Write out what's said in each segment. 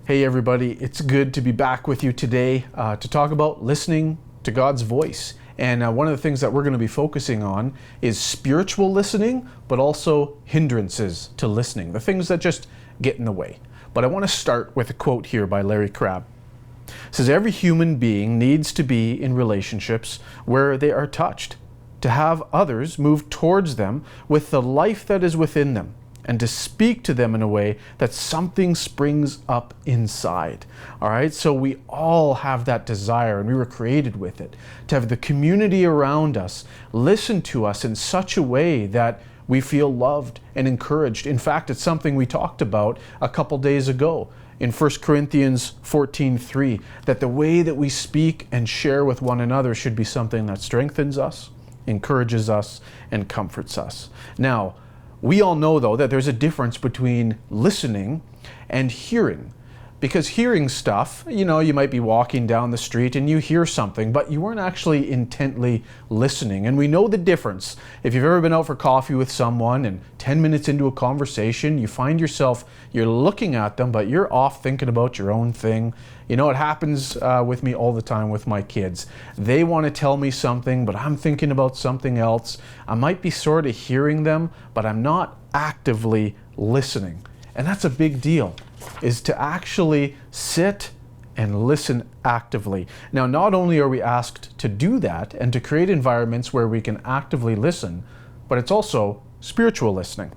Hey everybody, it's good to be back with you today to talk about listening to God's voice. And one of the things that we're going to be focusing on is spiritual listening, but also hindrances to listening, the things that just get in the way. But I want to start with a quote here by Larry Crabb. It says, every human being needs to be in relationships where they are touched, to have others move towards them with the life that is within them, and to speak to them in a way that something springs up inside. All right, so we all have that desire, and we were created with it, to have the community around us listen to us in such a way that we feel loved and encouraged. In fact, it's something we talked about a couple days ago in 1 Corinthians 14:3, that the way that we speak and share with one another should be something that strengthens us, encourages us, and comforts us. Now, we all know, though, that there's a difference between listening and hearing. Because hearing stuff, you might be walking down the street and you hear something, but you weren't actually intently listening. And we know the difference. If you've ever been out for coffee with someone and 10 minutes into a conversation, you find yourself, you're looking at them, but you're off thinking about your own thing. It happens with me all the time with my kids. They want to tell me something, but I'm thinking about something else. I might be sort of hearing them, but I'm not actively listening. And that's a big deal, is to actually sit and listen actively. Now, not only are we asked to do that and to create environments where we can actively listen, but it's also spiritual listening.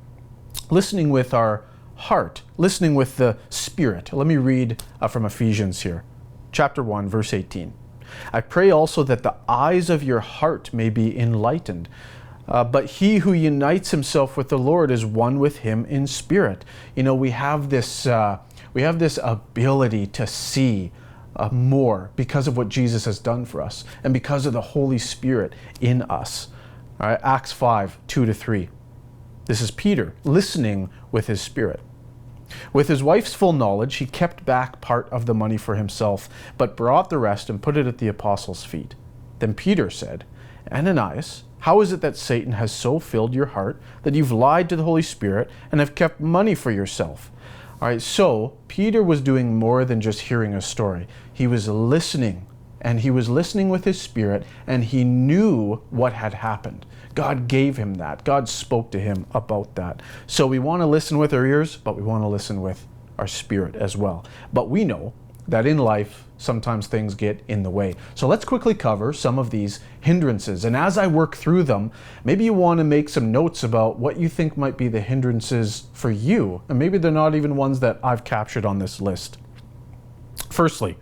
Listening with our heart, listening with the Spirit. Let me read from Ephesians here, chapter 1, verse 18. I pray also that the eyes of your heart may be enlightened. But he who unites himself with the Lord is one with him in spirit. We have this ability to see more because of what Jesus has done for us and because of the Holy Spirit in us. All right, Acts 5, 2-3. This is Peter listening with his spirit. With his wife's full knowledge, he kept back part of the money for himself, but brought the rest and put it at the apostles' feet. Then Peter said, Ananias, how is it that Satan has so filled your heart that you've lied to the Holy Spirit and have kept money for yourself? All right, so Peter was doing more than just hearing a story. He was listening, and he was listening with his spirit, and he knew what had happened. God gave him that. God spoke to him about that. So we want to listen with our ears, but we want to listen with our spirit as well. But we know that in life, sometimes things get in the way. So let's quickly cover some of these hindrances. And as I work through them, maybe you want to make some notes about what you think might be the hindrances for you. And maybe they're not even ones that I've captured on this list. Firstly,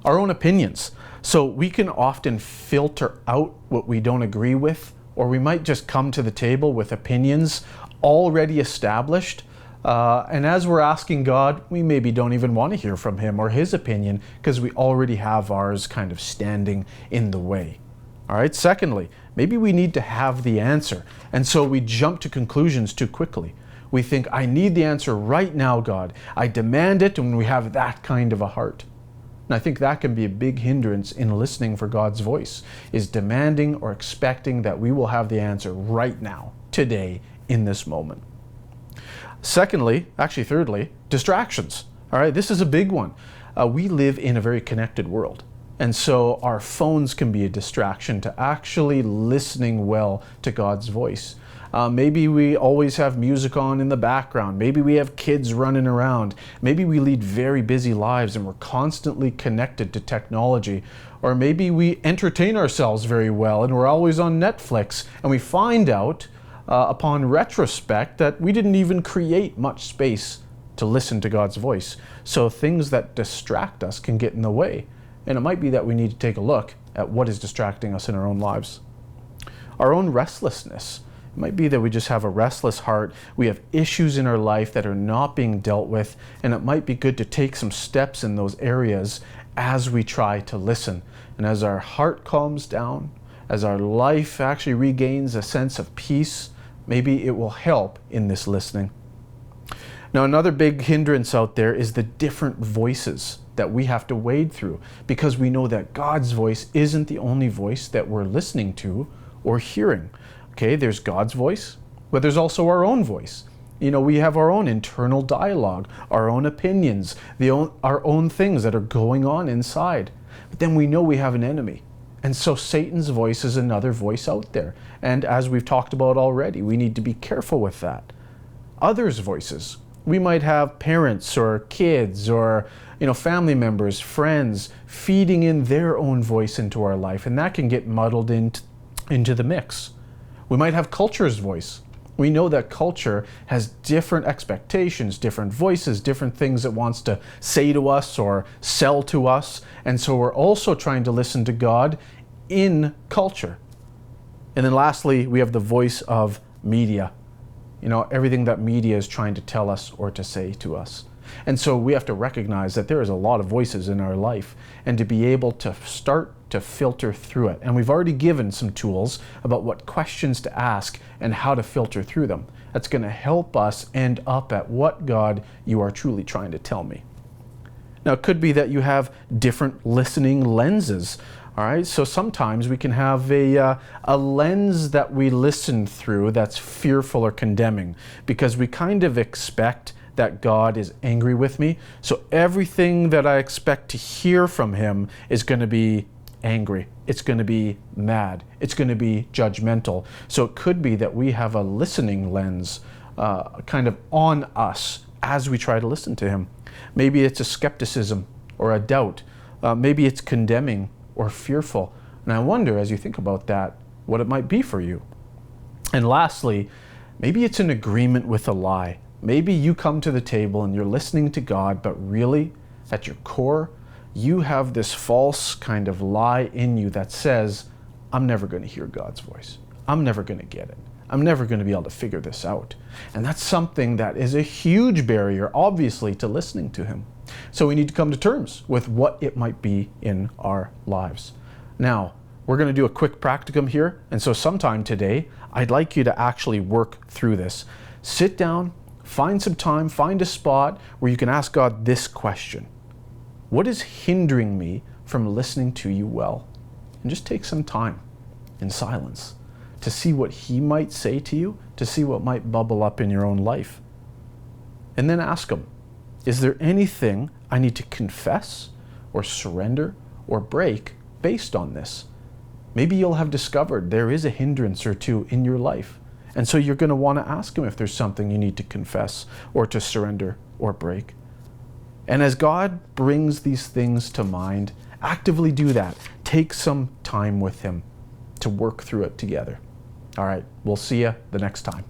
our own opinions. So we can often filter out what we don't agree with, or we might just come to the table with opinions already established. And as we're asking God, we maybe don't even want to hear from him or his opinion because we already have ours kind of standing in the way. All right. Secondly, maybe we need to have the answer. And so we jump to conclusions too quickly. We think, I need the answer right now, God. I demand it, and we have that kind of a heart. And I think that can be a big hindrance in listening for God's voice, is demanding or expecting that we will have the answer right now, today, in this moment. Thirdly, distractions. All right, this is a big one. We live in a very connected world. And so our phones can be a distraction to actually listening well to God's voice. Maybe we always have music on in the background. Maybe we have kids running around. Maybe we lead very busy lives and we're constantly connected to technology. Or maybe we entertain ourselves very well and we're always on Netflix, and we find out upon retrospect that we didn't even create much space to listen to God's voice. So things that distract us can get in the way. And it might be that we need to take a look at what is distracting us in our own lives. Our own restlessness. It might be that we just have a restless heart. We have issues in our life that are not being dealt with, and it might be good to take some steps in those areas as we try to listen. And as our heart calms down, as our life actually regains a sense of peace, maybe it will help in this listening. Now, another big hindrance out there is the different voices that we have to wade through, because we know that God's voice isn't the only voice that we're listening to or hearing. Okay, there's God's voice, but there's also our own voice. We have our own internal dialogue, our own opinions, our own things that are going on inside. But then we know we have an enemy. And so Satan's voice is another voice out there. And as we've talked about already, we need to be careful with that. Others' voices. We might have parents or kids or family members, friends, feeding in their own voice into our life, and that can get muddled into the mix. We might have culture's voice. We know that culture has different expectations, different voices, different things it wants to say to us or sell to us. And so we're also trying to listen to God in culture. And then lastly, we have the voice of media. Everything that media is trying to tell us or to say to us. And so we have to recognize that there is a lot of voices in our life, and to be able to start to filter through it. And we've already given some tools about what questions to ask and how to filter through them. That's going to help us end up at what God you are truly trying to tell me. Now, it could be that you have different listening lenses. All right, so sometimes we can have a lens that we listen through that's fearful or condemning, because we kind of expect that God is angry with me. So everything that I expect to hear from him is going to be angry. It's going to be mad. It's going to be judgmental. So it could be that we have a listening lens kind of on us as we try to listen to him. Maybe it's a skepticism or a doubt. Maybe it's condemning or fearful. And I wonder, as you think about that, what it might be for you. And lastly, maybe it's an agreement with a lie. Maybe you come to the table and you're listening to God, but really, at your core, you have this false kind of lie in you that says, I'm never going to hear God's voice. I'm never going to get it. I'm never going to be able to figure this out. And that's something that is a huge barrier, obviously, to listening to him. So we need to come to terms with what it might be in our lives. Now, we're going to do a quick practicum here. And so sometime today, I'd like you to actually work through this. Sit down, find some time, find a spot where you can ask God this question. What is hindering me from listening to you well? And just take some time in silence to see what he might say to you, to see what might bubble up in your own life. And then ask him, is there anything I need to confess or surrender or break based on this? Maybe you'll have discovered there is a hindrance or two in your life. And so you're going to want to ask him if there's something you need to confess or to surrender or break. And as God brings these things to mind, actively do that. Take some time with him to work through it together. All right, we'll see you the next time.